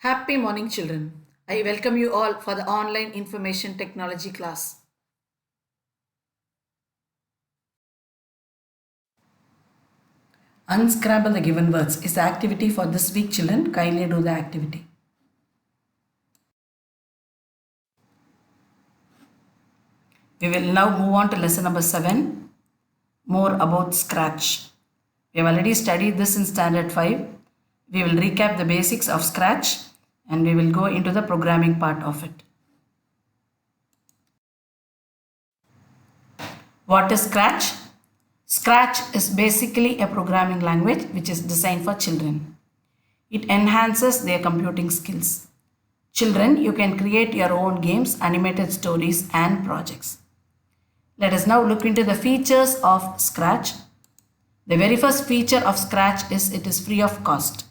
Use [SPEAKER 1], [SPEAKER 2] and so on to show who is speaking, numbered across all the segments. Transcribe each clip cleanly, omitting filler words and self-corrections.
[SPEAKER 1] Happy morning, children. I welcome you all for the online information technology class. Unscramble the given words is the activity for this week, children. Kindly do the activity. We will now move on to lesson number 7, more about Scratch. We have already studied this in standard 5. We will recap the basics of Scratch and we will go into the programming part of it. What is Scratch? Scratch is basically a programming language which is designed for children. It enhances their computing skills. Children, you can create your own games, animated stories, and projects. Let us now look into the features of Scratch. The very first feature of Scratch is it is free of cost.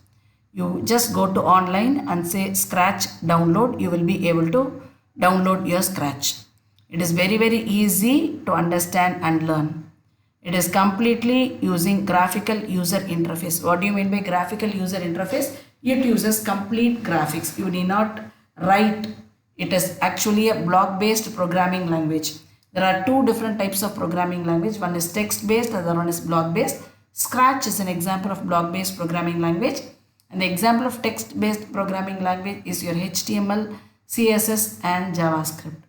[SPEAKER 1] You just go to online and say Scratch download, you will be able to download your Scratch. It is very easy to understand and learn. It is completely using graphical user interface. What do you mean by graphical user interface? It uses complete graphics. You need not write. It is actually a block-based programming language. There are two different types of programming language. One is text-based, the other one is block-based. Scratch is an example of block-based programming language. And the example of text-based programming language is your HTML, CSS and JavaScript.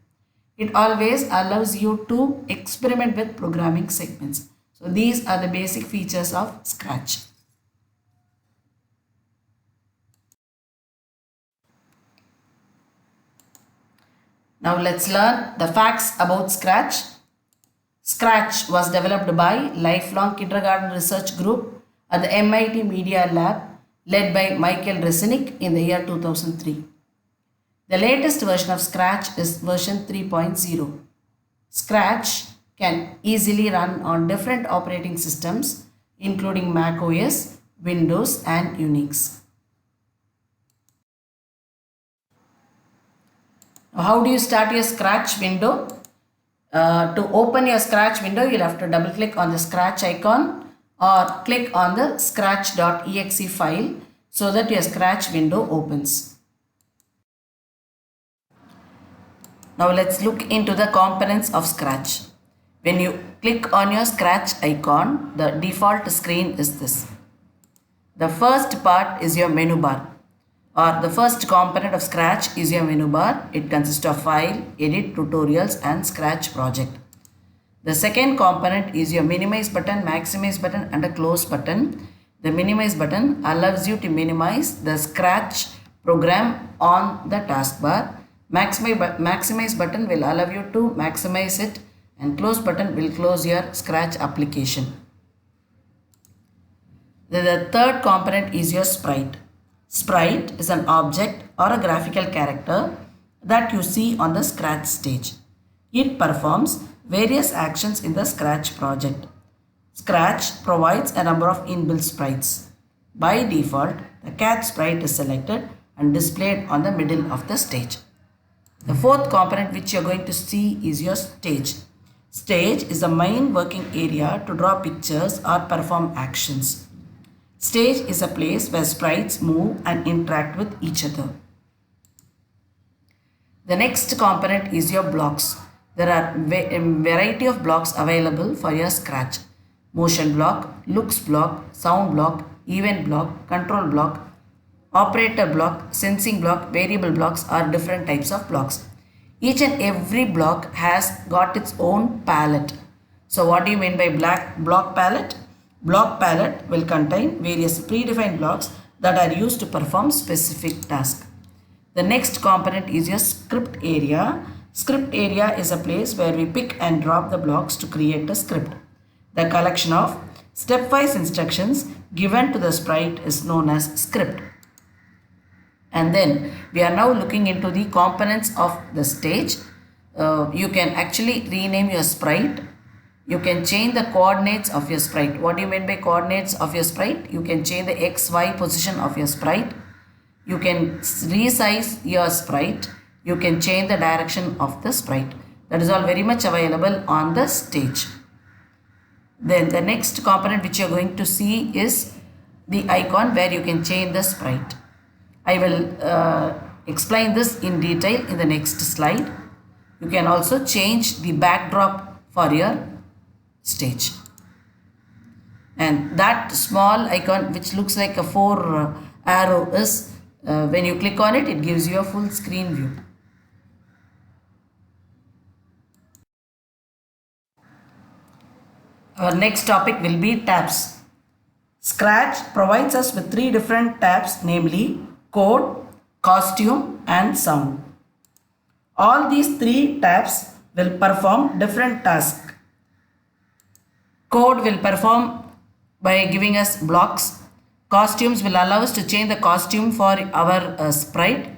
[SPEAKER 1] It always allows you to experiment with programming segments. So these are the basic features of Scratch. Now let's learn the facts about Scratch. Scratch was developed by Lifelong Kindergarten Research Group at the MIT Media Lab led by Michael Resnick in the year 2003. The latest version of Scratch is version 3.0. Scratch can easily run on different operating systems including Mac OS, Windows and Unix. Now, how do you start your Scratch window? To open your Scratch window, you'll have to double click on the Scratch icon or click on the scratch.exe file so that your Scratch window opens. Now let's look into the components of Scratch. When you click on your Scratch icon, the default screen is this. The first part is your menu bar, or the first component of Scratch is your menu bar. It consists of File, Edit, Tutorials and Scratch Project. The second component is your minimize button, maximize button and a close button. The minimize button allows you to minimize the Scratch program on the taskbar. Maximize button will allow you to maximize it and close button will close your Scratch application. The third component is your sprite. Sprite is an object or a graphical character that you see on the Scratch stage. It performs various actions in the Scratch project. Scratch provides a number of inbuilt sprites. By default, the cat sprite is selected and displayed on the middle of the stage. The fourth component which you are going to see is your stage. Stage is the main working area to draw pictures or perform actions. Stage is a place where sprites move and interact with each other. The next component is your blocks. There are a variety of blocks available for your Scratch. Motion block, looks block, sound block, event block, control block, operator block, sensing block, variable blocks are different types of blocks. Each and every block has got its own palette. So what do you mean by block palette? Block palette will contain various predefined blocks that are used to perform specific tasks. The next component is your script area. Script area is a place where we pick and drop the blocks to create a script. The collection of stepwise instructions given to the sprite is known as script. And then we are now looking into the components of the stage. You can actually rename your sprite. You can change the coordinates of your sprite. What do you mean by coordinates of your sprite? You can change the XY position of your sprite. You can resize your sprite. You can change the direction of the sprite. That is all very much available on the stage. Then the next component which you are going to see is the icon where you can change the sprite. I will explain this in detail in the next slide. You can also change the backdrop for your stage. And that small icon which looks like a four arrow is when you click on it, it gives you a full screen view. Our next topic will be tabs. Scratch provides us with three different tabs, namely code, costume and sound. All these three tabs will perform different tasks. Code will perform by giving us blocks. Costumes will allow us to change the costume for our sprite.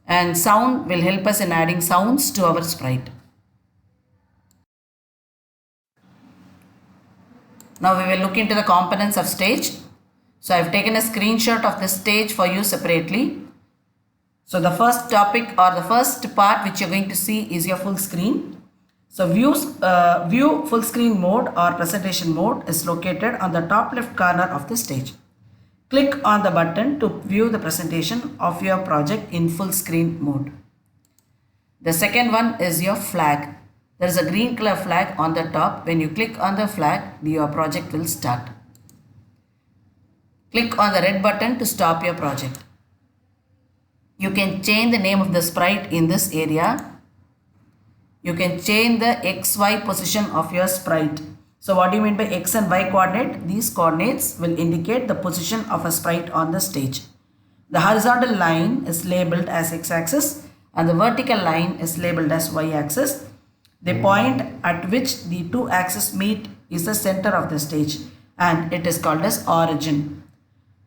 [SPEAKER 1] And sound will help us in adding sounds to our sprite. Now we will look into the components of stage. So I have taken a screenshot of the stage for you separately. So the first topic or the first part which you are going to see is your full screen. So view full screen mode or presentation mode is located on the top left corner of the stage. Click on the button to view the presentation of your project in full screen mode. The second one is your flag. There is a green color flag on the top. When you click on the flag, your project will start. Click on the red button to stop your project. You can change the name of the sprite in this area. You can change the XY position of your sprite. So what do you mean by X and Y coordinate? These coordinates will indicate the position of a sprite on the stage. The horizontal line is labeled as X-axis and the vertical line is labeled as Y-axis. The point at which the two axes meet is the center of the stage and it is called as origin.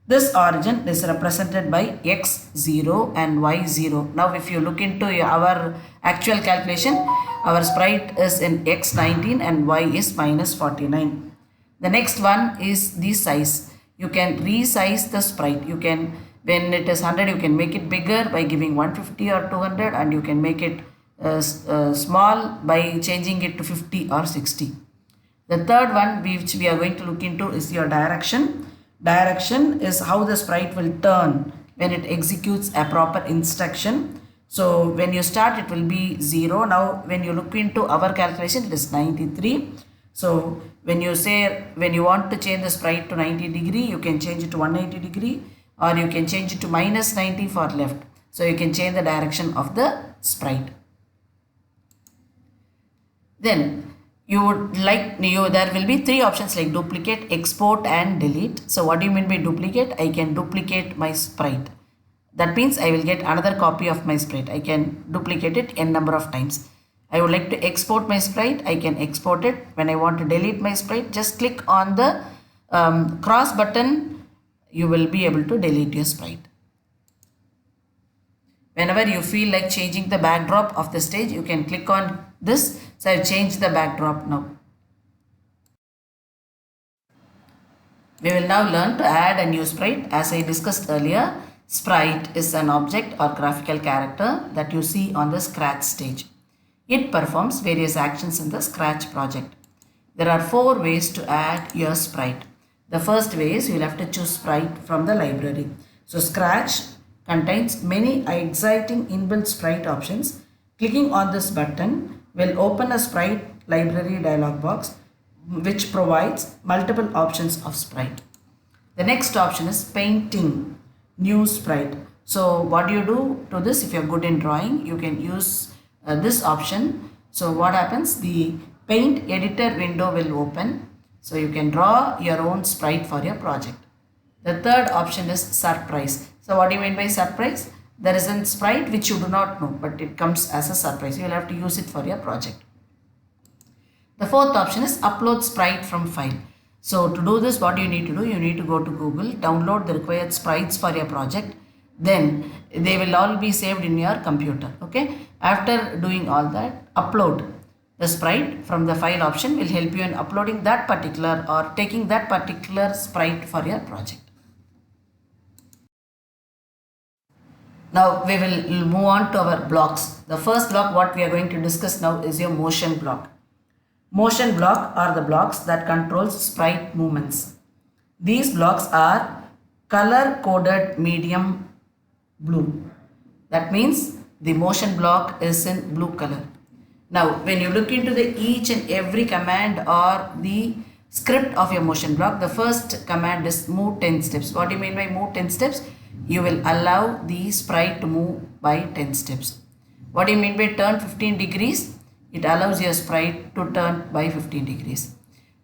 [SPEAKER 1] This origin is represented by X0 and Y0. Now if you look into our actual calculation, our sprite is in X19 and Y is minus 49. The next one is the size. You can resize the sprite. You can, when it is 100, you can make it bigger by giving 150 or 200 and you can make it small by changing it to 50 or 60. The third one which we are going to look into is your direction. Direction is how the sprite will turn when it executes a proper instruction. So when you start it will be 0. Now when you look into our calculation it is 93. So when you want to change the sprite to 90 degree, you can change it to 180 degree or you can change it to minus 90 for left. So you can change the direction of the sprite. Then there will be three options like duplicate, export and delete. So what do you mean by duplicate? I can duplicate my sprite. That means I will get another copy of my sprite. I can duplicate it n number of times. I would like to export my sprite. I can export it. When I want to delete my sprite, just click on the cross button. You will be able to delete your sprite. Whenever you feel like changing the backdrop of the stage, you can click on this. So I have changed the backdrop now. We will now learn to add a new sprite. As I discussed earlier, sprite is an object or graphical character that you see on the Scratch stage. It performs various actions in the Scratch project. There are 4 ways to add your sprite. The first way is you will have to choose sprite from the library. So Scratch contains many exciting inbuilt sprite options. Clicking on this button will open a sprite library dialog box which provides multiple options of sprite. The next option is painting new sprite. So what do you do to this? If you are good in drawing, you can use this option. So what happens? The paint editor window will open. So you can draw your own sprite for your project. The third option is surprise. So what do you mean by surprise? There is a sprite which you do not know, but it comes as a surprise. You will have to use it for your project. The fourth option is upload sprite from file. So to do this, what do you need to do? You need to go to Google, download the required sprites for your project. Then they will all be saved in your computer. Okay. After doing all that, upload the sprite from the file option will help you in uploading that particular or taking that particular sprite for your project. Now we will move on to our blocks. The first block what we are going to discuss now is your motion block. Motion block are the blocks that controls sprite movements. These blocks are color coded medium blue. That means the motion block is in blue color. Now, when you look into the each and every command or the script of your motion block, the first command is move 10 steps. What do you mean by move 10 steps? You will allow the sprite to move by 10 steps. What do you mean by turn 15 degrees? It allows your sprite to turn by 15 degrees.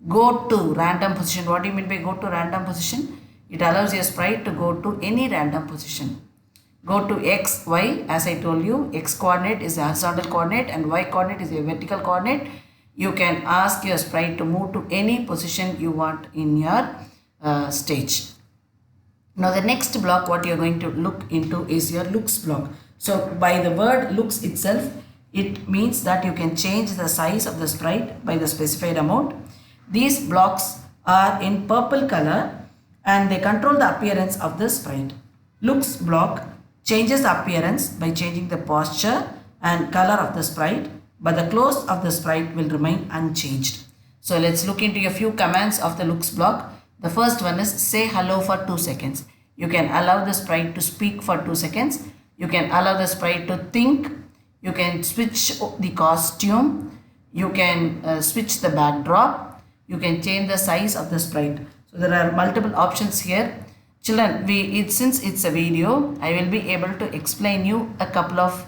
[SPEAKER 1] Go to random position. What do you mean by go to random position? It allows your sprite to go to any random position. Go to x, y, as I told you, x coordinate is a horizontal coordinate and y coordinate is a vertical coordinate. You can ask your sprite to move to any position you want in your stage. Now the next block what you are going to look into is your looks block. So by the word looks itself, it means that you can change the size of the sprite by the specified amount. These blocks are in purple color and they control the appearance of the sprite. Looks block changes the appearance by changing the posture and color of the sprite, but the close of the sprite will remain unchanged. So let's look into a few commands of the looks block. The first one is say hello for 2 seconds. You can allow the sprite to speak for 2 seconds. You can allow the sprite to think. You can switch the costume. You can switch the backdrop. You can change the size of the sprite. So there are multiple options here. Children, since it's a video, I will be able to explain you a couple of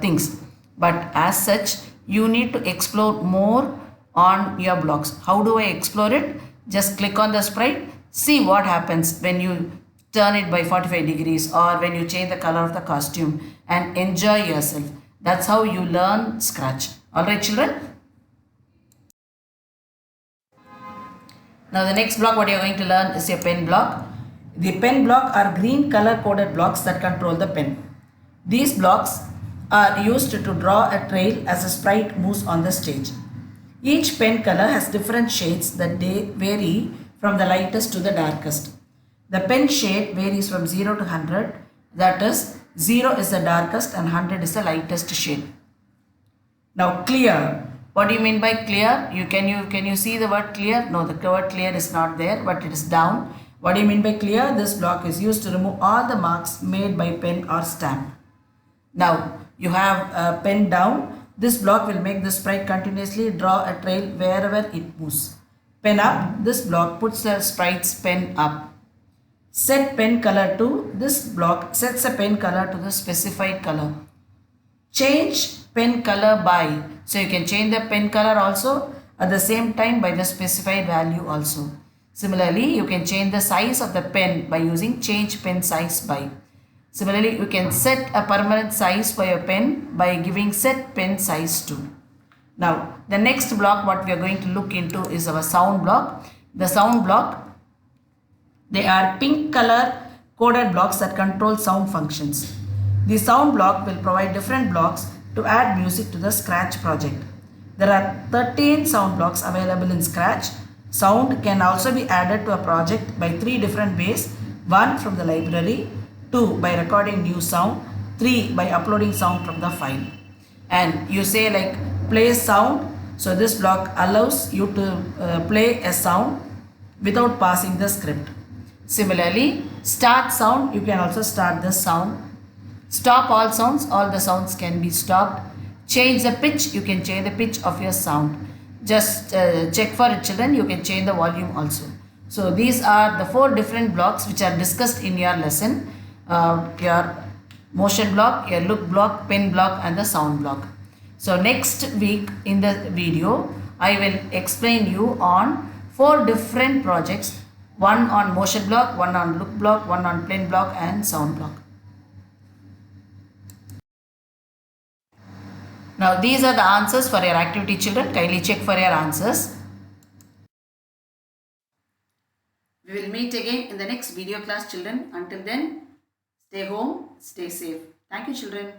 [SPEAKER 1] things. But as such, you need to explore more on your blocks. How do I explore it? Just click on the sprite, see what happens when you turn it by 45 degrees or when you change the color of the costume and enjoy yourself. That's how you learn Scratch. Alright children? Now the next block what you are going to learn is your pen block. The pen block are green color coded blocks that control the pen. These blocks are used to draw a trail as a sprite moves on the stage. Each pen color has different shades that they vary from the lightest to the darkest. The pen shade varies from 0 to 100, that is 0 is the darkest and 100 is the lightest shade. Now clear. What do you mean by clear? Can you see the word clear? No, the word clear is not there, but it is down. What do you mean by clear? This block is used to remove all the marks made by pen or stamp. Now you have a pen down. This block will make the sprite continuously draw a trail wherever it moves. Pen up. This block puts the sprite's pen up. Set pen color to. This block sets a pen color to the specified color. Change pen color by. So you can change the pen color also at the same time by the specified value also. Similarly, you can change the size of the pen by using change pen size by. Similarly, you can set a permanent size for your pen by giving set pen size to. Now, the next block what we are going to look into is our sound block. The sound block, they are pink color coded blocks that control sound functions. The sound block will provide different blocks to add music to the Scratch project. There are 13 sound blocks available in Scratch. Sound can also be added to a project by 3 different ways. 1 from the library, 2 by recording new sound, 3 by uploading sound from the file. And you say like play sound. So this block allows you to play a sound without passing the script. Similarly, start sound, you can also start the sound. Stop all sounds, all the sounds can be stopped. Change the pitch, you can change the pitch of your sound. Just check for it children, you can change the volume also. So these are the 4 different blocks which are discussed in your lesson. Your motion block, your look block, pen block and the sound block. So next week in the video, I will explain you on 4 different projects. One on motion block, one on look block, one on pen block and sound block. Now these are the answers for your activity children. Kindly check for your answers. We will meet again in the next video class children. Until then, stay home, stay safe. Thank you children.